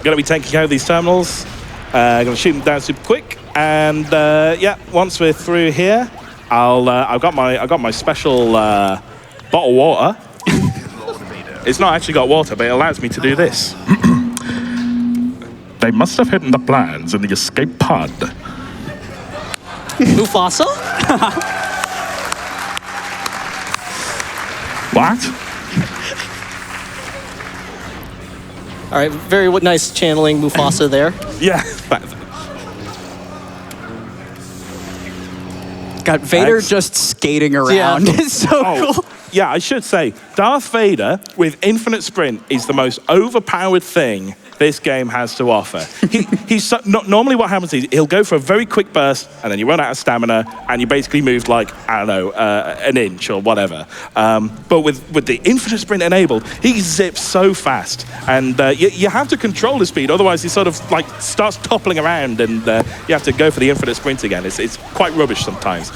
going to be taking care of these terminals. Going to shoot them down super quick, and once we're through here, I've got my special bottle of water. It's not actually got water, but it allows me to do this. They must have hidden the plans in the escape pod.
Mufasa?
What?
All right, very nice channeling Mufasa there.
Yeah.
Got Vader
Thanks.
just skating around.
Yeah.
It's so cool.
Yeah, I should say, Darth Vader with infinite sprint is the most overpowered thing this game has to offer. Normally what happens is he'll go for a very quick burst, and then you run out of stamina, and you basically move like, I don't know, an inch or whatever. But with the infinite sprint enabled, he zips so fast, and you have to control the speed, otherwise he sort of like starts toppling around, and you have to go for the infinite sprint again. It's quite rubbish sometimes.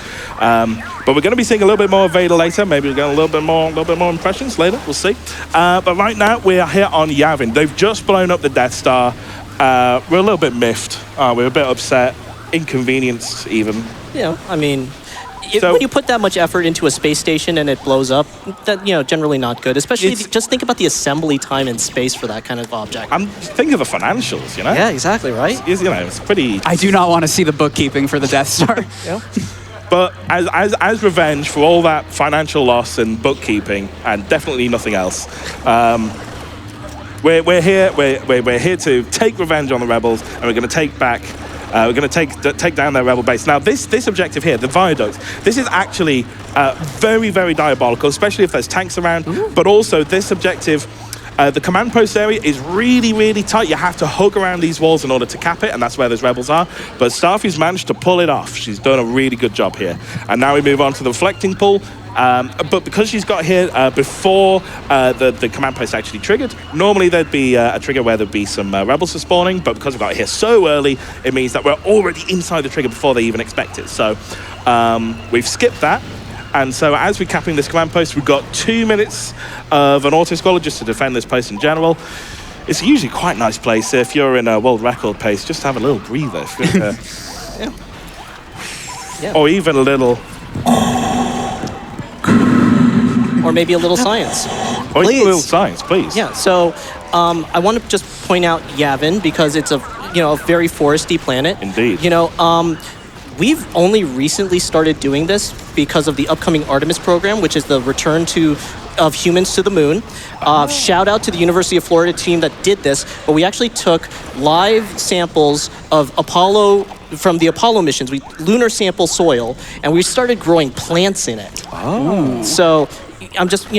But we're going to be seeing a little bit more of Vader later. Maybe we'll get a little bit more impressions later. We'll see. But right now we are here on Yavin. They've just blown up the Death Star. We're a little bit miffed. We're a bit upset, inconvenienced even.
Yeah, I mean,
So-
when you put that much effort into a space station and it blows up, that generally not good. Especially just think about the assembly time and space for that kind of object.
I'm thinking of the financials, you know?
Yeah, exactly, right?
It's pretty.
I do not want to see the bookkeeping for the Death Star.
But as revenge for all that financial loss and bookkeeping, and definitely nothing else, we're here to take revenge on the rebels, and we're going to take back. We're going to take down their rebel base. Now, this objective here, the viaduct, this is actually very, very diabolical, especially if there's tanks around. But also, this objective, the command post area is really, really tight. You have to hug around these walls in order to cap it, and that's where those rebels are. But Starfy's managed to pull it off. She's done a really good job here. And now we move on to the reflecting pool. But because she's got here before the command post actually triggered, normally there'd be a trigger where there'd be some rebels spawning, but because we got here so early, it means that we're already inside the trigger before they even expect it. So we've skipped that. And so as we're capping this command post, we've got 2 minutes of an auto-scroller just to defend this post in general. It's usually quite a nice place. If you're in a world record pace, just have a little breather.
Yeah.
Or even a little...
Or maybe a little science.
Or even a little science, please.
Yeah, so I want to just point out Yavin because it's a very foresty planet.
Indeed.
We've only recently started doing this because of the upcoming Artemis program, which is the return of humans to the moon. Shout out to the University of Florida team that did this, but we actually took live samples of from the Apollo missions. We lunar sample soil, and we started growing plants in it.
Oh.
So I'm just,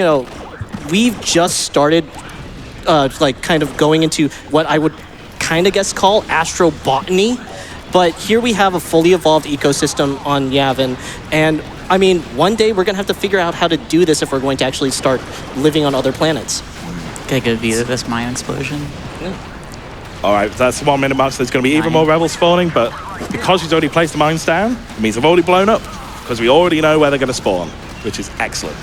we've just started kind of going into what I would kind of call astrobotany. But here we have a fully evolved ecosystem on Yavin. And I mean, one day we're going to have to figure out how to do this if we're going to actually start living on other planets.
Get a good view of this mine explosion.
All right, that's 1 minute mark, so there's going to be even more rebels spawning, but because he's already placed the mines down, it means they've already blown up, because we already know where they're going to spawn, which is excellent.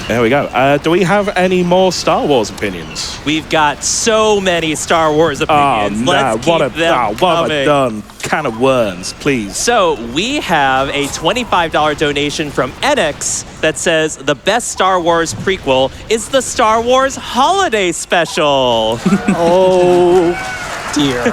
There we go. Do we have any more Star Wars opinions?
We've got so many Star Wars opinions.
Oh,
Let's
no.
keep them
What have I
coming.
done? Can of worms, please.
So we have a $25 donation from Enix that says the best Star Wars prequel is the Star Wars Holiday Special.
Oh, dear.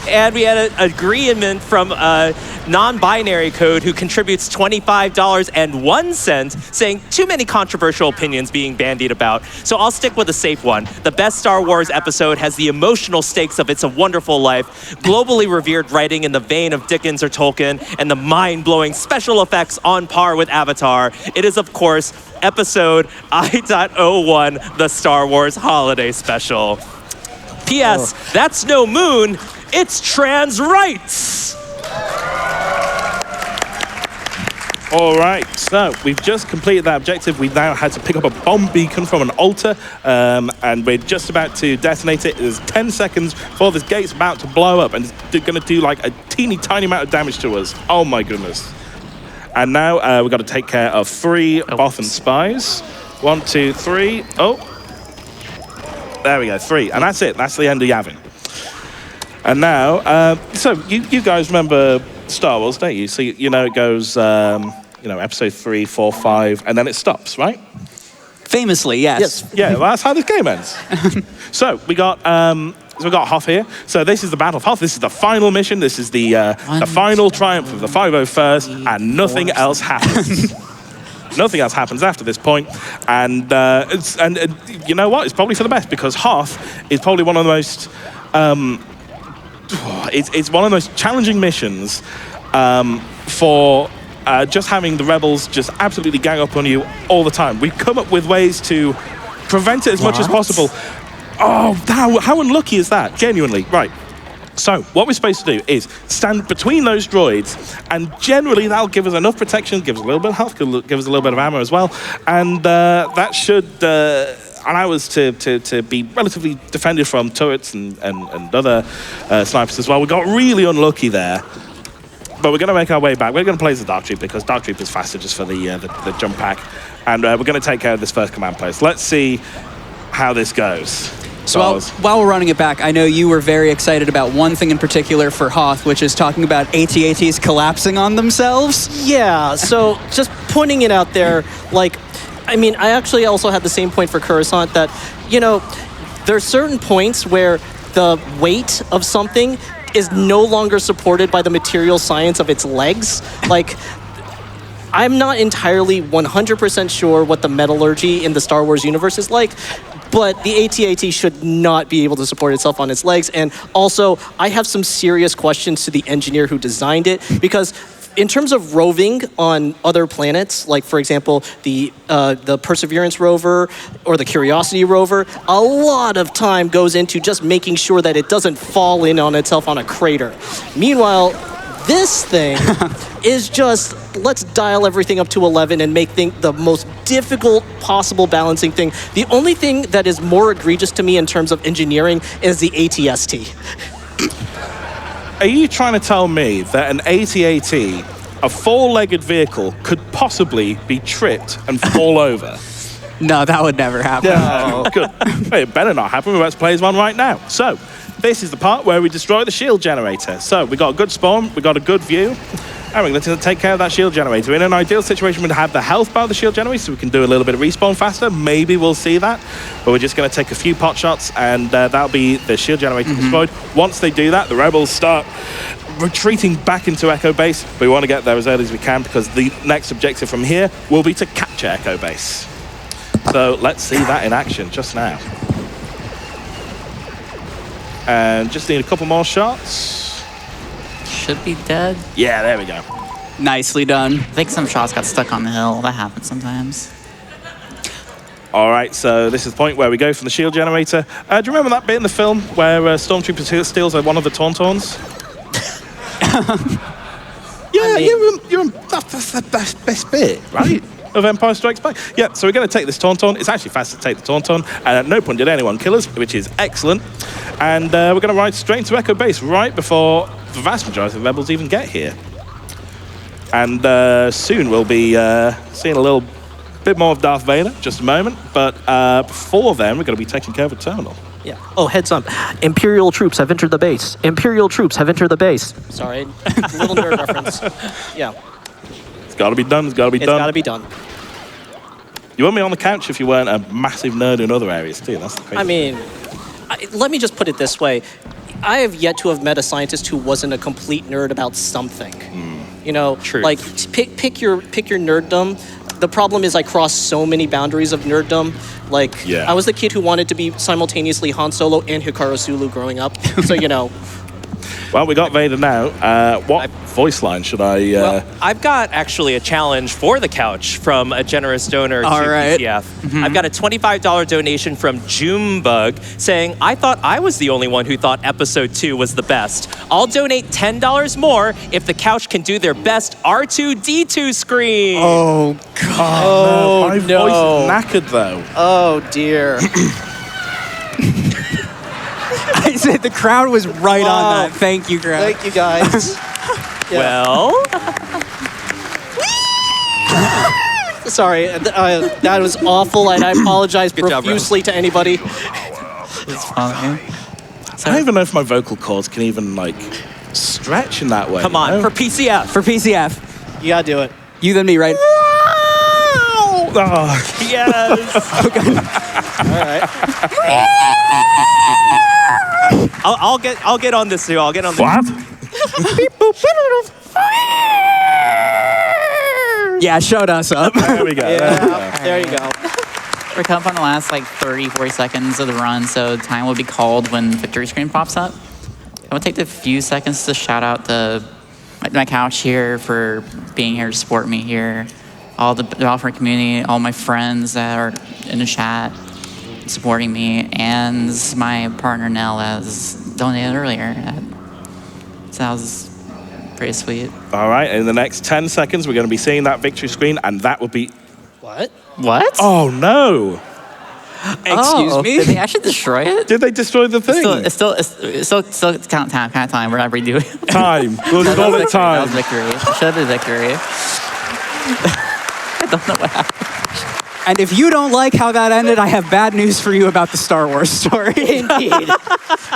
And we had an agreement from a non-binary code who contributes $25.01, saying too many controversial opinions being bandied about. So I'll stick with a safe one. The best Star Wars episode has the emotional stakes of It's a Wonderful Life, globally revered writing in the vein of Dickens or Tolkien, and the mind-blowing special effects on par with Avatar. It is, of course, episode I.01, the Star Wars Holiday Special. P.S. That's no moon, it's trans rights.
All right, so we've just completed that objective. We now had to pick up a bomb beacon from an altar, and we're just about to detonate it. There's 10 seconds before this gate's about to blow up, and it's going to do like a teeny tiny amount of damage to us. Oh my goodness. And now we've got to take care of 3 Bothan spies. 1, 2, 3. Oh. There we go, 3. And that's it. That's the end of Yavin. And now, so you guys remember Star Wars, don't you? So you know it goes, episode 3, 4, 5, and then it stops, right?
Famously, yes.
Yeah, well, that's how this game ends. So we got Hoth here. So this is the Battle of Hoth. This is the final mission. This is the final triumph of the 501st, and nothing else happens. Nothing else happens after this point, and you know what? It's probably for the best, because Hoth is probably one of the most it's one of the most challenging missions for just having the rebels just absolutely gang up on you all the time. We've come up with ways to prevent it as much as possible. Oh, how unlucky is that? Genuinely, right. So what we're supposed to do is stand between those droids, and generally that'll give us enough protection, give us a little bit of health, give us a little bit of ammo as well, and that should allow us to be relatively defended from turrets and other snipers as well. We got really unlucky there, but we're going to make our way back. We're going to play as the Dark Trooper, because Dark Trooper is faster just for the jump pack, and we're going to take care of this first command post. Let's see how this goes.
So while we're running it back, I know you were very excited about one thing in particular for Hoth, which is talking about AT-ATs collapsing on themselves.
Yeah, so just pointing it out there, like, I mean, I actually also had the same point for Coruscant, that, there's certain points where the weight of something is no longer supported by the material science of its legs. Like, I'm not entirely 100% sure what the metallurgy in the Star Wars universe is like, but the AT-AT should not be able to support itself on its legs. And also, I have some serious questions to the engineer who designed it, because in terms of roving on other planets, like, for example, the Perseverance rover or the Curiosity rover, a lot of time goes into just making sure that it doesn't fall in on itself on a crater. Meanwhile, this thing is just, let's dial everything up to 11 and make the most difficult possible balancing thing. The only thing that is more egregious to me in terms of engineering is the AT-ST.
Are you trying to tell me that an AT-AT, a 4-legged vehicle, could possibly be tripped and fall over?
No, that would never happen.
No. Good. Well, it better not happen. We're about to play as one right now. So, this is the part where we destroy the shield generator. So, we got a good spawn, we got a good view, and we're going to take care of that shield generator. In an ideal situation, we'd have the health bar of the shield generator, so we can do a little bit of respawn faster. Maybe we'll see that. But we're just going to take a few pot shots, and that'll be the shield generator destroyed. Once they do that, the rebels start retreating back into Echo Base. We want to get there as early as we can, because the next objective from here will be to capture Echo Base. So let's see that in action just now. And just need a couple more shots.
Should be dead.
Yeah, there we go.
Nicely done.
I think some shots got stuck on the hill. That happens sometimes.
All right, so this is the point where we go from the shield generator. Do you remember that bit in the film where Stormtrooper steals one of the Tauntauns? Yeah, that's the best bit, right? Of Empire Strikes Back. Yeah, so we're going to take this Tauntaun. It's actually faster to take the Tauntaun, and at no point did anyone kill us, which is excellent. And we're going to ride straight into Echo Base right before the vast majority of the rebels even get here. And soon we'll be seeing a little bit more of Darth Vader, just a moment. But before then, we're going to be taking care of a terminal.
Yeah. Oh, heads up. Imperial troops have entered the base. Imperial troops have entered the base. Sorry, little nerd reference. Yeah.
It's got to be done. It's got to be done.
It's got to be done.
You wouldn't be on the couch if you weren't a massive nerd in other areas too. That's the crazy
I mean, let me just put it this way. I have yet to have met a scientist who wasn't a complete nerd about something. You know,
True.
like pick your nerddom. The problem is I cross so many boundaries of nerddom. Like,
Yeah.
I was the kid who wanted to be simultaneously Han Solo and Hikaru Sulu growing up. So, you know.
Well, we got Vader now. What voice line should I...
Well, I've got actually a challenge for the couch from a generous donor
All
to
right.
PCF. I've got a $25 donation from Junebug saying, I thought I was the only one who thought episode 2 was the best. I'll donate $10 more if the couch can do their best R2-D2 scream.
Oh, God.
my
no.
voice is knackered, though.
Oh, dear.
I said the crowd was right
Wow.
on that. Thank you, crowd.
Thank you, guys.
Well,
Sorry, that was awful, and I apologize
Good job,
profusely to anybody.
It's funny.
I don't even know if my vocal cords can even, like, stretch in that way.
come on,
you know?
for PCF.
For PCF,
You gotta do it.
you then me, right?
Oh,
Yes.
All right.
I'll get on this too. I'll get on this.
what?
Yeah, showed us up.
There we go.
There you go.
We're coming up on the last like 30, 40 seconds of the run, so time will be called when victory screen pops up. I'm gonna take a few seconds to shout out my couch here for being here to support me here. All the Battlefront community, all my friends that are in the chat supporting me, and my partner Nell has donated earlier. So that was pretty sweet.
All right, in the next 10 seconds, we're going to be seeing that victory screen, and that would be...
What?
What?
Oh, no.
Excuse me?
Did they actually destroy it?
Did they destroy the thing?
It's still count time. We're not redoing it.
Time. We'll
That
call
was
it
victory. That
time.
was victory. It should have been victory. I don't know what happened.
And if you don't like how that ended, I have bad news for you about the Star Wars story.
Indeed.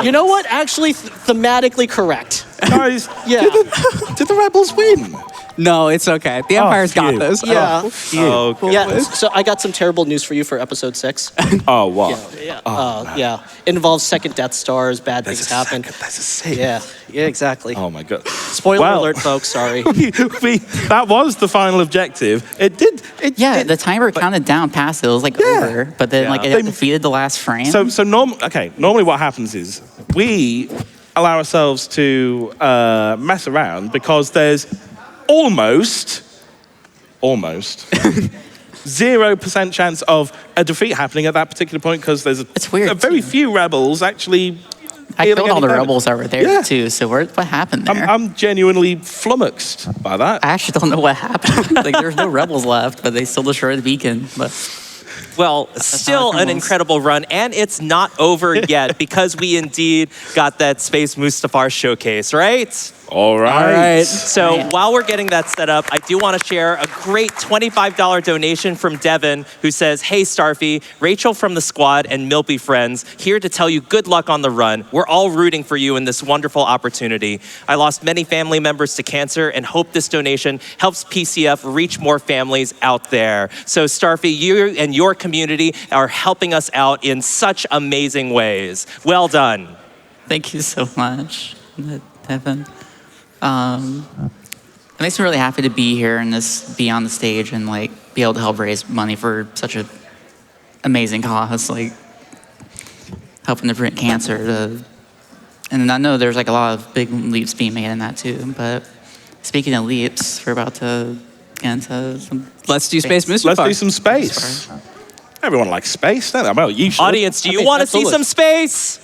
You know what? Actually, thematically correct.
Guys,
Yeah.
did the rebels win?
No, it's okay. The Empire's got
phew.
this.
Yeah.
Oh, good.
Yeah. So I got some terrible news for you for episode 6.
Oh, what?
Yeah. Involves second Death Stars. Bad things happen.
That's a sick.
Yeah. Yeah. Exactly.
Oh, my God.
Spoiler
Well.
alert, folks. Sorry.
That was the final objective. It did.
Yeah, the timer counted down past it. It was like over, but then like it
They-
defeated the last frame.
So normally what happens is we allow ourselves to mess around because there's almost 0% chance of a defeat happening at that particular point because there's
It's weird,
a very
too.
few rebels actually.
I
dealing
killed all
any
the
damage.
rebels that were there
Yeah.
too. So what happened there?
I'm genuinely flummoxed by that.
I actually don't know what happened. Like there's no rebels left, but they still destroyed the beacon. But
Well, still
how it
an
goes.
incredible run, and it's not over yet because we indeed got that Space Mustafar showcase, right?
All right.
All right.
So while we're getting that set up, I do want to share a great $25 donation from Devin who says, hey, Starfy, Rachel from the squad and Milpy friends here to tell you good luck on the run. We're all rooting for you in this wonderful opportunity. I lost many family members to cancer and hope this donation helps PCF reach more families out there. So Starfy, you and your community are helping us out in such amazing ways. Well done.
thank you so much, Devin. It makes me really happy to be here and be on the stage and like be able to help raise money for such an amazing cause, like helping to prevent cancer. And I know there's like a lot of big leaps being made in that too. But speaking of leaps, we're about to get into some.
Let's do Space Mustafar.
Let's do some space. Everyone likes space, don't they? Well, you should.
Audience, do you want to see
absolutely.
some space?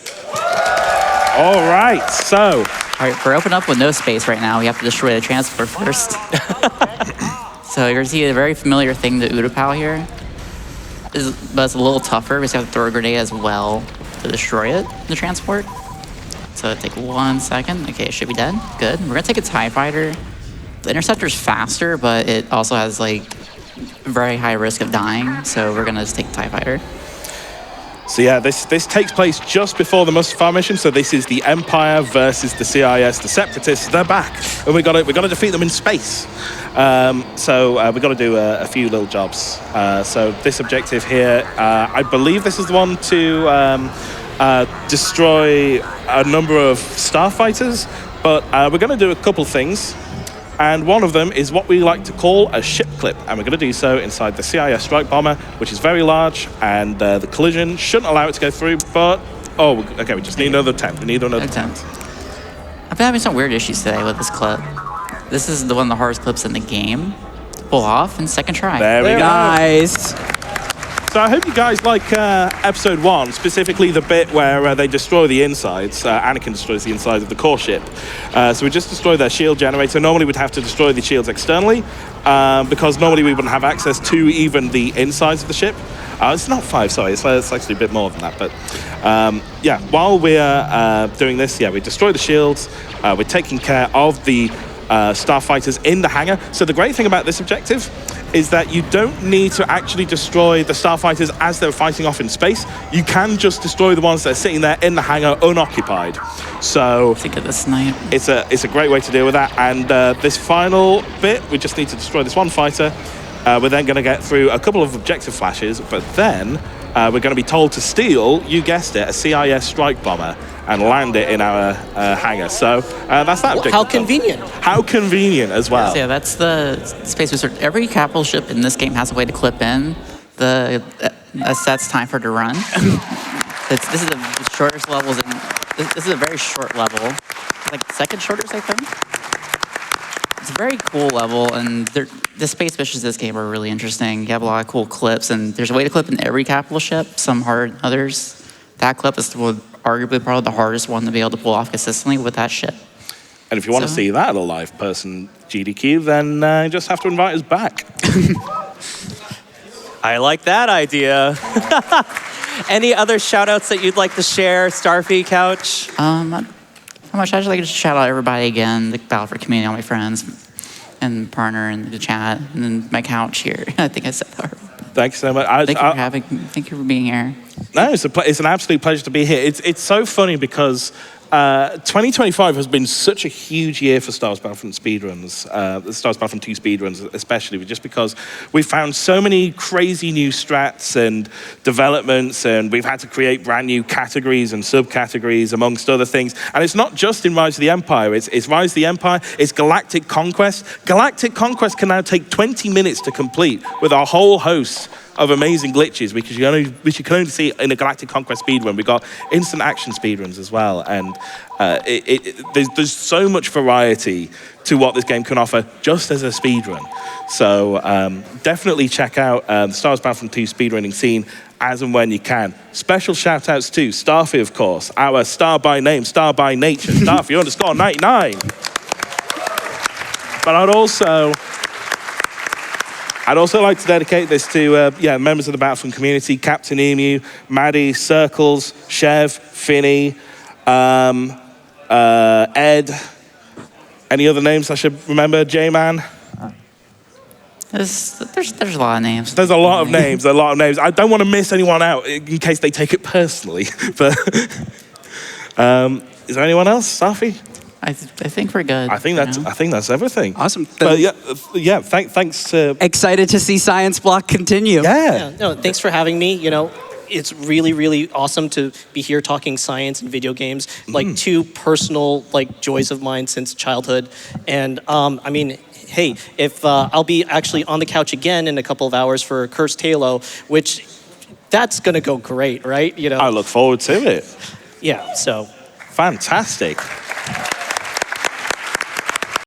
All right. So,
All right, we're open up with no space right now. We have to destroy the transport first. So you're gonna see a very familiar thing, the Utapau here. But it's a little tougher because you have to throw a grenade as well to destroy it, the transport. So take 1 second. Okay, it should be dead. Good. We're gonna take a TIE fighter. The Interceptor's faster, but it also has like very high risk of dying. So we're gonna just take a TIE fighter.
So yeah, this takes place just before the Mustafar mission. So this is the Empire versus the CIS, the Separatists. They're back, and we got to defeat them in space. So we got to do a few little jobs. So this objective here, I believe this is the one to destroy a number of starfighters, but we're going to do a couple things. And one of them is what we like to call a ship clip. And we're going to do so inside the CIS strike bomber, which is very large, and the collision shouldn't allow it to go through, but... Oh, okay, we just need another attempt. We need another attempt.
I've been having some weird issues today with this clip. This is one of the hardest clips in the game to pull off in second try.
There we go.
Nice.
So I hope you guys like episode 1, specifically the bit where they destroy the insides. Anakin destroys the inside of the core ship. So we just destroy their shield generator. Normally we'd have to destroy the shields externally because normally we wouldn't have access to even the insides of the ship. It's not 5, sorry. It's actually a bit more than that. But yeah, while we're doing this, we destroy the shields. We're taking care of the starfighters in the hangar. So the great thing about this objective is that you don't need to actually destroy the starfighters as they're fighting off in space. You can just destroy the ones that are sitting there in the hangar unoccupied. So
Think of the snipe.
it's a great way to deal with that. And this final bit, we just need to destroy this one fighter. We're then going to get through a couple of objective flashes, but then we're going to be told to steal, you guessed it, a CIS strike bomber and land it in our hangar. So that's that objective.
How convenient.
How convenient as well.
So yeah, that's the space research. Every capital ship in this game has a way to clip in the sets time for it to run. This is the shortest levels, and this is a very short level, like second shortest, I think. It's a very cool level, and the space missions in this game are really interesting. You have a lot of cool clips, and there's a way to clip in every capital ship, some harder than others. That clip is arguably probably the hardest one to be able to pull off consistently with that ship.
And if you want to see that alive person, GDQ, then you just have to invite us back.
I like that idea. Any other shout-outs that you'd like to share, Starfy, Couch?
How much I'd just like to shout out everybody again, the Battlefront community, all my friends, and partner in the chat, and then my couch here. I think I said that already.
Thanks so much.
Thank you for being here.
No, it's an absolute pleasure to be here. It's so funny because 2025 has been such a huge year for Star Wars Battlefront speedruns, the Star Wars Battlefront 2 speedruns especially, just because we've found so many crazy new strats and developments, and we've had to create brand new categories and subcategories, amongst other things. And it's not just in Rise of the Empire, it's Rise of the Empire, it's Galactic Conquest. Galactic Conquest can now take 20 minutes to complete with a whole host of amazing glitches, which you can only see in a Galactic Conquest speedrun. We've got instant action speedruns as well, and there's so much variety to what this game can offer just as a speedrun. So definitely check out the Star Wars Battlefront 2 speedrunning scene as and when you can. Special shout outs to Starfy, of course, our star by name, star by nature, Starfy _99. But I'd also like to dedicate this to members of the Battlefront community: Captain Emu, Maddie, Circles, Chev, Finny, Ed. Any other names I should remember? J-Man?
There's a lot of names.
There's a lot of names, I don't want to miss anyone out in case they take it personally. But is there anyone else? Safi?
I think we're good.
I think that's everything.
Awesome.
But thanks to...
Excited to see Science Block continue.
Yeah.
No, thanks for having me. You know, it's really, really awesome to be here talking science and video games, like two personal joys of mine since childhood. And I mean, hey, if I'll be actually on the couch again in a couple of hours for Cursed Halo, which that's gonna go great, right? You know.
I look forward to it.
Yeah. So.
Fantastic.